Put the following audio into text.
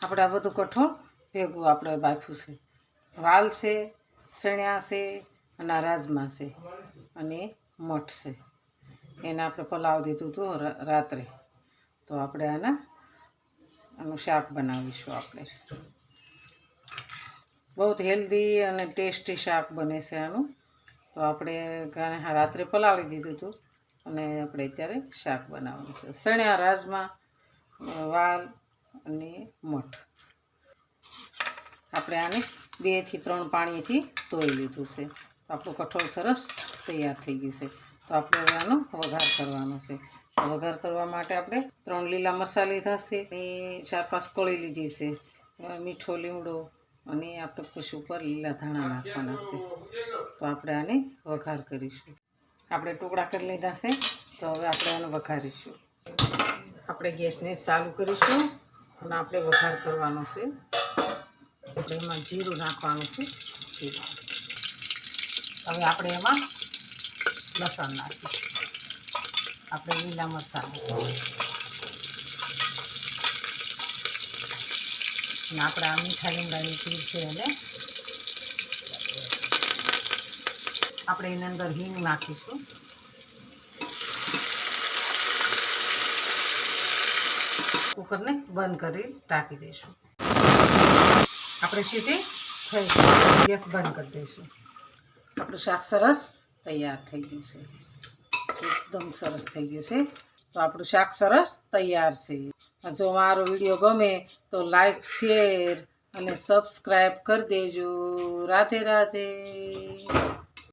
આપણે આ બધું કઠોળ ભેગું આપણે બાફ્યું છે. વાલ છે, સણ્યા છે, અને આ રાજમા છે, અને મઠ છે. એને આપણે પલાવ દીધું હતું રાત્રે. તો આપણે આનું શાક બનાવીશું. આપણે બહુ હેલ્ધી અને ટેસ્ટી શાક બને છે આનું. તો આપણે રાત્રે પલાળી દીધું હતું અને આપણે અત્યારે શાક બનાવવાનું છે. સણ્યા, રાજમા, વાલ અને મઠ. આપણે આને 2 થી 3 પાણીથી ધોઈ લીધું છે. તો આપણું કઠોળ સરસ તૈયાર થઈ ગયું છે. તો આપણે હવે આનો વઘાર કરવાનો છે. વઘાર કરવા માટે આપણે 3 લીલા મરચાં લીધા છે અને 4-5 કળી લીધી છે, મીઠો લીમડો, અને આપણે પછી ઉપર લીલા ધાણા નાખવાના છે. તો આપણે આને વઘાર કરીશું. આપણે ટુકડા કરી લીધા છે. તો હવે આપણે આને વઘારીશું. આપણે ગેસને ચાલુ કરીશું અને આપણે વઘાર કરવાનો છે. આપણે એમાં જીરું નાખવાનું છે. હવે આપણે એમાં લસણ નાખીશું. આપણે લીલા મરચાં અને આપણે આ મીઠા લીમડાની ચીર છે એને આપણે એની અંદર હિંગ નાખીશું. કુકરને બંધ કરી ઢાંકી દઈશું. આપણે સીટી થઈ ગેસ બંધ કરી દઈશું. આપણું શાક સરસ તૈયાર થઈ ગયું છે. એકદમ સરસ થઈ ગયું છે. તો આપણું શાક સરસ તૈયાર છે. જો મારો વિડીયો ગમે તો લાઈક, શેર અને સબસ્ક્રાઈબ કરી દેજો. રાધે રાધે.